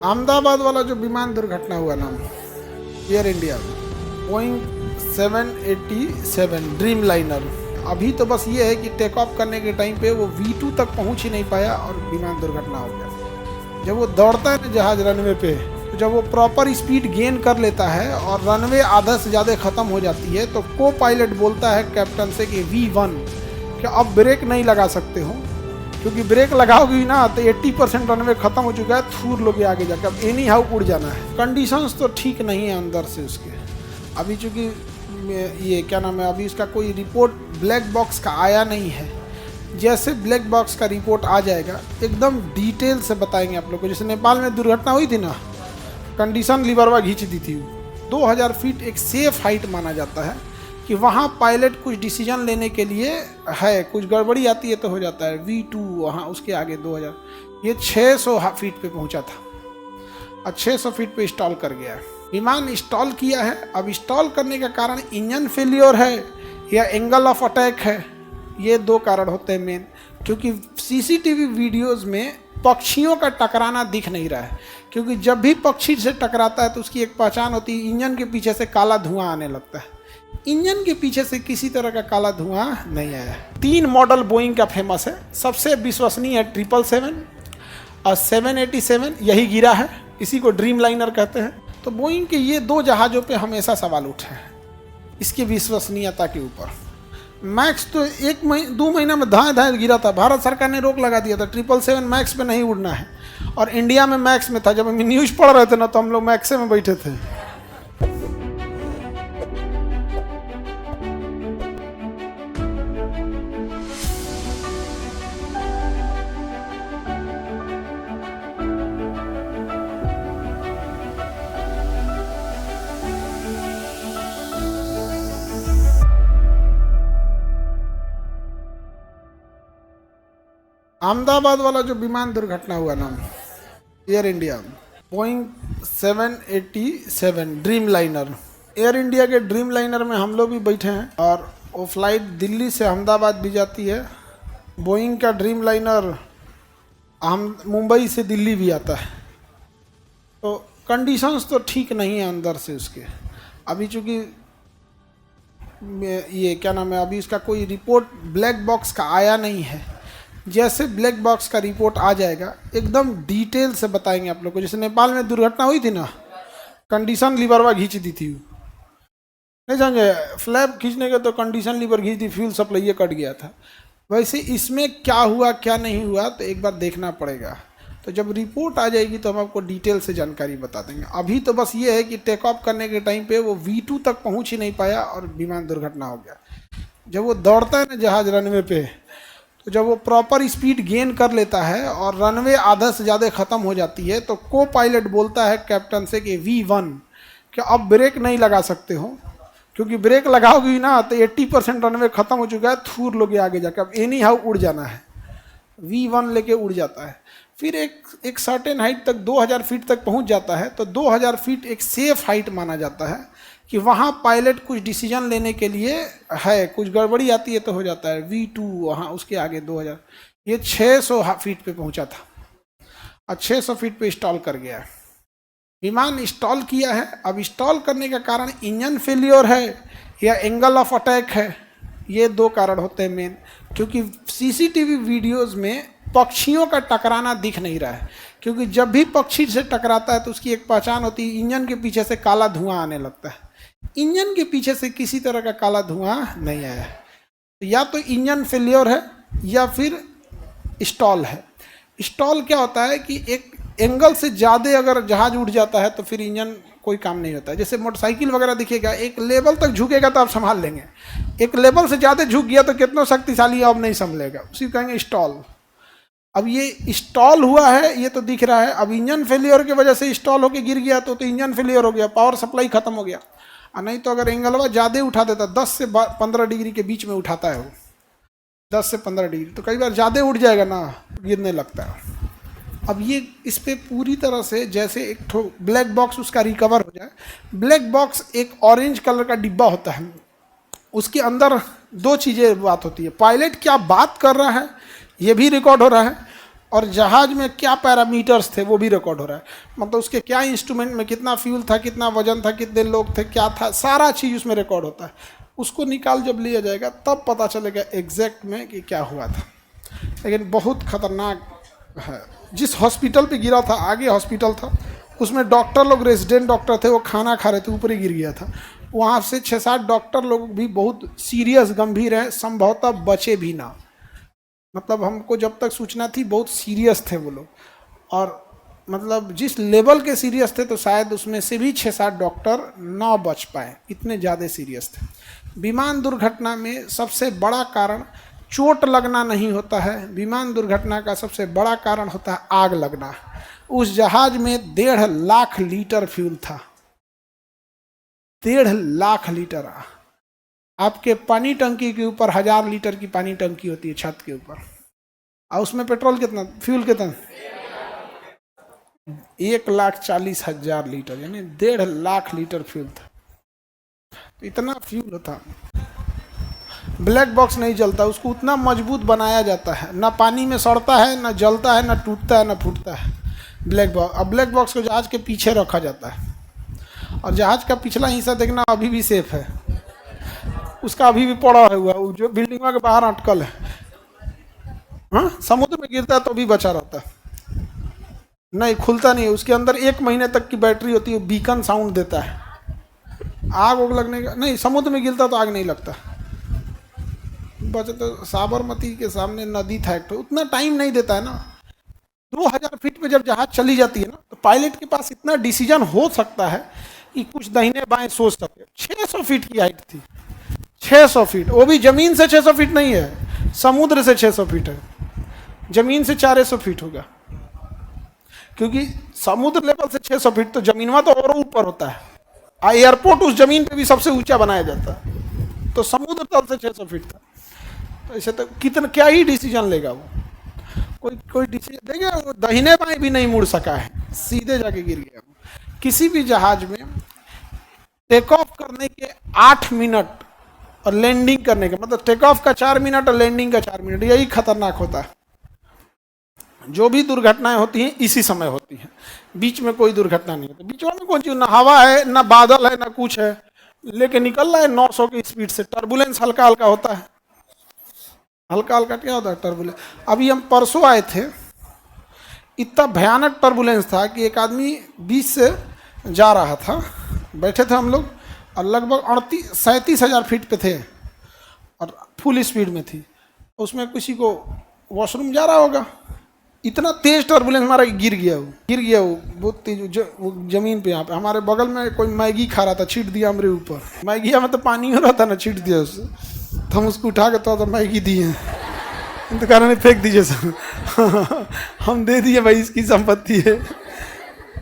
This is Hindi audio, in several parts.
अहमदाबाद वाला जो विमान दुर्घटना हुआ ना air India Boeing 787 dream liner, अभी तो बस ये है कि टेक ऑफ करने के टाइम पे वो V2 तक पहुंच ही नहीं पाया और विमान दुर्घटना हो गया। जब वो दौड़ता है ना जहाज रनवे पे, तो जब वो प्रॉपर स्पीड गेन कर लेता है और रनवे आधा से ज़्यादा ख़त्म हो जाती है तो को पायलट बोलता है कैप्टन से कि V1 क्या अब ब्रेक नहीं लगा सकते हो, क्योंकि ब्रेक लगाओगी ना तो 80% रनवे खत्म हो चुका है, थूर लोगे आगे जाकर, अब एनी हाउ उड़ जाना है। कंडीशंस तो ठीक नहीं है अंदर से उसके, अभी चूँकि ये क्या नाम है, अभी उसका कोई रिपोर्ट ब्लैक बॉक्स का आया नहीं है। जैसे ब्लैक बॉक्स का रिपोर्ट आ जाएगा एकदम डिटेल से बताएंगे आप लोग को। जैसे नेपाल में दुर्घटना हुई थी ना, कंडीशन लीवरवा खींच दी थी। 2000 फीट एक सेफ हाइट माना जाता है कि वहाँ पायलट कुछ डिसीजन लेने के लिए है, कुछ गड़बड़ी आती है तो हो जाता है। V2 वहाँ उसके आगे 2000, ये 600 फीट पे पहुँचा था और 600 फीट पे इंस्टॉल कर गया है। विमान इंस्टॉल किया है, अब इंस्टॉल करने का कारण इंजन फेलियर है या एंगल ऑफ अटैक है, ये दो कारण होते हैं मेन। क्योंकि CCTV वीडियोज़ में पक्षियों का टकराना दिख नहीं रहा है, क्योंकि जब भी पक्षी से टकराता है तो उसकी एक पहचान होती है, इंजन के पीछे से काला धुआं आने लगता है। इंजन के पीछे से किसी तरह का काला धुआं नहीं आया। 3 मॉडल बोइंग का फेमस है, सबसे विश्वसनीय है 777 और 787, यही गिरा है, इसी को ड्रीम लाइनर कहते हैं। तो बोइंग के ये 2 जहाज़ों पे हमेशा सवाल उठे हैं इसकी विश्वसनीयता के ऊपर। मैक्स तो 2 महीना में धाए गिरा था, भारत सरकार ने रोक लगा दिया था, 777 मैक्स पे नहीं उड़ना है, और इंडिया में मैक्स में था। जब हम न्यूज़ पढ़ रहे थे ना तो हम लोग मैक्से में बैठे थे। अहमदाबाद वाला जो विमान दुर्घटना हुआ ना air India Boeing 787 dream liner, air India के ड्रीम लाइनर में हम लोग भी बैठे हैं और वो फ्लाइट दिल्ली से अहमदाबाद भी जाती है। बोइंग का ड्रीम लाइनर मुंबई से दिल्ली भी आता है। तो कंडीशंस तो ठीक नहीं है अंदर से उसके, अभी चूँकि ये क्या नाम है, अभी उसका कोई रिपोर्ट ब्लैक बॉक्स का आया नहीं है। जैसे ब्लैक बॉक्स का रिपोर्ट आ जाएगा एकदम डिटेल से बताएंगे आप लोग को। जैसे नेपाल में दुर्घटना हुई थी ना, कंडीशन लीवरवा खींच दी थी, नहीं समझे, फ्लैप खींचने के तो कंडीशन लीवर खींच दी, फ्यूल सप्लाई ये कट गया था। वैसे इसमें क्या हुआ क्या नहीं हुआ तो एक बार देखना पड़ेगा, तो जब रिपोर्ट आ जाएगी तो हम आपको डिटेल से जानकारी बता देंगे। अभी तो बस ये है कि टेक ऑफ करने के टाइम पे वो V2 तक पहुंच ही नहीं पाया और विमान दुर्घटना हो गया। जब वो दौड़ता है ना जहाज रनवे पे, तो जब वो प्रॉपर स्पीड गेन कर लेता है और रनवे आधा से ज़्यादा ख़त्म हो जाती है तो को पायलट बोलता है कैप्टन से कि V1 क्या अब ब्रेक नहीं लगा सकते हो, क्योंकि ब्रेक लगाओगी ना तो 80% रनवे ख़त्म हो चुका है, थूर लोगे आगे जाकर, अब एनी हाउ उड़ जाना है। V1 लेके उड़ जाता है, फिर एक सर्टेन हाइट तक 2000 फीट तक पहुंच जाता है। तो 2000 फीट एक सेफ हाइट माना जाता है कि वहाँ पायलट कुछ डिसीजन लेने के लिए है, कुछ गड़बड़ी आती है तो हो जाता है। V2 वहाँ उसके आगे 2000, ये 600 फीट पे पहुँचा था और 600 फीट पे इंस्टॉल कर गया है। विमान इंस्टॉल किया है, अब इंस्टॉल करने का कारण इंजन फेलियर है या एंगल ऑफ अटैक है, ये 2 कारण होते हैं मेन। क्योंकि CCTV वीडियोज़ में पक्षियों का टकराना दिख नहीं रहा है, क्योंकि जब भी पक्षी से टकराता है तो उसकी एक पहचान होती है, इंजन के पीछे से काला धुआं आने लगता है। इंजन के पीछे से किसी तरह का काला धुआं नहीं आया है, या तो इंजन फेलियर है या फिर स्टॉल है। स्टॉल क्या होता है कि एक एंगल से ज़्यादा अगर जहाज उठ जाता है तो फिर इंजन कोई काम नहीं होता है। जैसे मोटरसाइकिल वगैरह दिखेगा, एक लेवल तक झुकेगा तो आप संभाल लेंगे, एक लेवल से ज़्यादा झुक गया तो कितना शक्तिशाली अब नहीं संभलेगा, उसी को कहेंगे स्टॉल। अब ये स्टॉल हुआ है, ये तो दिख रहा है। अब इंजन फेलियर की वजह से स्टॉल होकर गिर गया तो इंजन फेलियर हो गया, पावर सप्लाई खत्म हो गया। और नहीं तो अगर एंगलवा ज़्यादा उठा देता, 10 से 15 डिग्री के बीच में उठाता है वो, 10 से 15 डिग्री, तो कई बार ज़्यादा उठ जाएगा ना, गिरने लगता है। अब ये इस पर पूरी तरह से जैसे एक ठो ब्लैक बॉक्स उसका रिकवर हो जाए। ब्लैक बॉक्स एक ऑरेंज कलर का डिब्बा होता है, उसके अंदर 2 चीज़ें बात होती है, पायलट क्या बात कर रहा है ये भी रिकॉर्ड हो रहा है, और जहाज में क्या पैरामीटर्स थे वो भी रिकॉर्ड हो रहा है। मतलब उसके क्या इंस्ट्रूमेंट में कितना फ्यूल था, कितना वजन था, कितने लोग थे, क्या था, सारा चीज़ उसमें रिकॉर्ड होता है। उसको निकाल जब लिया जाएगा तब पता चलेगा एग्जैक्ट में कि क्या हुआ था। लेकिन बहुत खतरनाक है। जिस हॉस्पिटल पे गिरा था, आगे हॉस्पिटल था, उसमें डॉक्टर लोग, रेजिडेंट डॉक्टर थे, वो खाना खा रहे थे, ऊपर ही गिर गया था। वहाँ से 6-7 डॉक्टर लोग भी बहुत सीरियस, गंभीर हैं, संभवतः बचे भी ना। मतलब हमको जब तक सूचना थी बहुत सीरियस थे वो लोग, और मतलब जिस लेवल के सीरियस थे तो शायद उसमें से भी 6-7 डॉक्टर ना बच पाए, इतने ज़्यादा सीरियस थे। विमान दुर्घटना में सबसे बड़ा कारण चोट लगना नहीं होता है, विमान दुर्घटना का सबसे बड़ा कारण होता है आग लगना। उस जहाज में 1.5 लाख लीटर फ्यूल था, 1.5 लाख लीटर। आपके पानी टंकी के ऊपर 1000 लीटर की पानी टंकी होती है छत के ऊपर, और उसमें पेट्रोल कितना, फ्यूल कितना, 1,40,000 लीटर, यानी 1.5 लाख लीटर फ्यूल था। तो इतना फ्यूल था। ब्लैक बॉक्स नहीं जलता, उसको उतना मजबूत बनाया जाता है, ना पानी में सड़ता है, ना जलता है, ना टूटता है, ना फूटता है ब्लैक बॉक्स। अब ब्लैक बॉक्स को जहाज के पीछे रखा जाता है, और जहाज का पिछला हिस्सा देखना अभी भी सेफ है, उसका अभी भी पड़ा हुआ है, जो बिल्डिंग के बाहर अटकल है। हाँ, समुद्र में गिरता है तो भी बचा रहता है, नहीं खुलता नहीं है। उसके अंदर 1 महीने तक की बैटरी होती है, बीकन साउंड देता है। आग उग लगने का नहीं, समुद्र में गिरता तो आग नहीं लगता। बचे तो साबरमती के सामने नदी था एक, तो उतना टाइम नहीं देता है ना। 2000 फीट पे जब जहाज चली जाती है ना, तो पायलट के पास इतना डिसीजन हो सकता है कि कुछ दाहिने बाएं सोच सके। 600 फीट की हाइट थी, 600 फीट, वो भी जमीन से 600 फीट नहीं है, समुद्र से 600 फीट है, जमीन से 400 फीट होगा, क्योंकि समुद्र लेवल से 600 फीट तो जमीनवा तो और ऊपर होता है। एयरपोर्ट उस जमीन पे भी सबसे ऊंचा बनाया जाता है, तो समुद्र तल से 600 फीट था। तो ऐसे तो कितना, क्या ही डिसीजन लेगा वो, कोई डिसीजन देगा? वो दाहिने बाएं भी नहीं मुड़ सका है, सीधे जाके गिर गया। किसी भी जहाज में टेक ऑफ करने के 8 मिनट और लैंडिंग करने के, मतलब टेक ऑफ का 4 मिनट और लैंडिंग का 4 मिनट, यही खतरनाक होता है। जो भी दुर्घटनाएं होती हैं इसी समय होती हैं, बीच में कोई दुर्घटना नहीं होती। बीच में कौन चीज, ना हवा है, ना बादल है, ना कुछ है, लेके निकल रहा है 900 की स्पीड से। टर्बुलेंस हल्का हल्का होता है, हल्का हल्का क्या होता है टर्बुलेंस। अभी हम परसों आए थे, इतना भयानक टर्बुलेंस था कि एक आदमी बीच से जा रहा था, बैठे थे हम लोग, और लगभग 37,000 फीट पे थे और फुल स्पीड में थी। उसमें किसी को वॉशरूम जा रहा होगा, इतना तेज टर्बुलेंस मारा कि गिर गया वो बहुत तेज, वो जमीन पे। यहाँ पे हमारे बगल में कोई मैगी खा रहा था, छीट दिया हमारे ऊपर। मैगी में तो पानी हो रहा था ना, छीट दिया उससे, तो हम उसको उठा के तो मैगी दिए, तो कह रहे फेंक दीजिए सर। हम दे दिए, भाई इसकी संपत्ति है,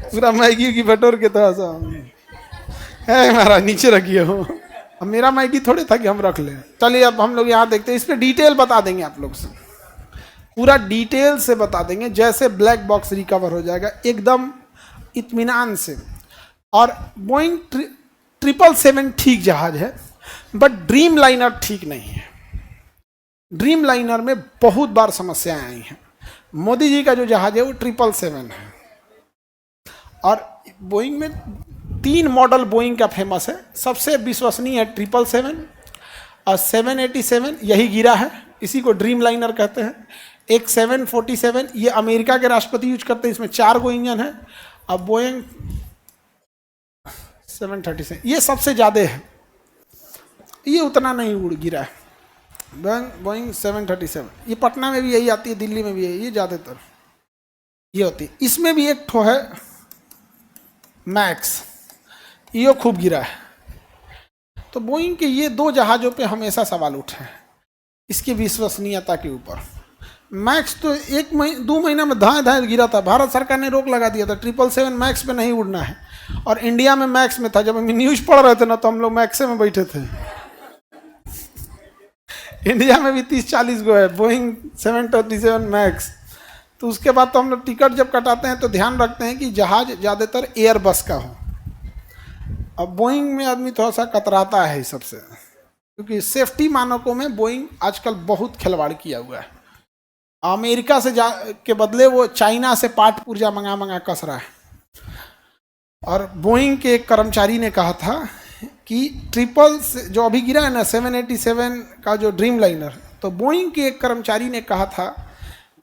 पूरा मैगी की बटोर के थोड़ा सा है हमारा, नीचे रखिए हो। अब मेरा मैगी थोड़े था कि हम रख लें। चलिए अब हम लोग यहाँ देखते हैं, इस पर डिटेल बता देंगे आप लोग से, पूरा डिटेल से बता देंगे, जैसे ब्लैक बॉक्स रिकवर हो जाएगा एकदम इत्मीनान से। और बोइंग 777 ठीक जहाज है, बट ड्रीम लाइनर ठीक नहीं है। ड्रीम लाइनर में बहुत बार समस्याएं आई हैं। मोदी जी का जो जहाज है वो 777 है, और बोइंग में 3 मॉडल बोइंग का फेमस है। सबसे विश्वसनीय है 777 और 787, यही गिरा है, इसी को ड्रीम लाइनर कहते हैं। एक 747, ये अमेरिका के राष्ट्रपति यूज करते हैं, इसमें 4 गो इंजन है। अब बोइंग 737 ये सबसे ज़्यादा है, ये उतना नहीं उड़ गिरा है। बोइंग 737 ये पटना में भी यही आती है, दिल्ली में भी यही, ये ज़्यादातर ये होती है। इसमें भी एक ठो है मैक्स, ये खूब गिरा है। तो बोइंग के ये 2 जहाज़ों पे हमेशा सवाल उठे हैं, इसकी विश्वसनीयता के ऊपर। मैक्स तो 2 महीना में धाए धाए गिरा था, भारत सरकार ने रोक लगा दिया था, 777 मैक्स पे नहीं उड़ना है। और इंडिया में मैक्स में था, जब हम न्यूज़ पढ़ रहे थे ना, तो हम लोग मैक्से में बैठे थे। इंडिया में भी 30-40 गो है बोइंग 737 मैक्स। तो उसके बाद तो हम लोग टिकट जब कटाते हैं तो ध्यान रखते हैं कि जहाज ज़्यादातर एयर बस का हो। अब बोइंग में आदमी थोड़ा सा कतराता है इस सबसे, क्योंकि सेफ्टी मानकों में बोइंग आजकल बहुत खिलवाड़ किया हुआ है। अमेरिका से जा के बदले वो चाइना से पार्ट पुर्जा मंगा मंगा कस रहा है। और बोइंग के एक कर्मचारी ने कहा था कि ट्रिपल जो अभी गिरा है ना 787 का जो ड्रीम लाइनर, तो बोइंग के एक कर्मचारी ने कहा था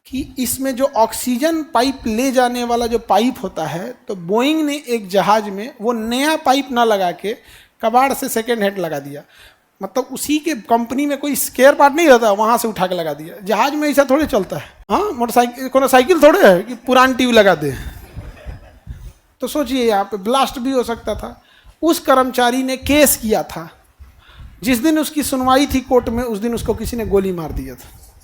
कि इसमें जो ऑक्सीजन पाइप ले जाने वाला जो पाइप होता है, तो बोइंग ने एक जहाज में वो नया पाइप ना लगा के कबाड़ से सेकेंड हैंड लगा दिया। मतलब उसी के कंपनी में कोई स्केयर पार्ट नहीं रहता, वहां से उठा के लगा दिया। जहाज में ऐसा थोड़े चलता है। हाँ, मोटरसाइकिल कोनो साइकिल थोड़े है कि पुरान ट्यूब लगा दे। तो सोचिए यहाँ पे ब्लास्ट भी हो सकता था। उस कर्मचारी ने केस किया था। जिस दिन उसकी सुनवाई थी कोर्ट में, उस दिन उसको किसी ने गोली मार दिया था।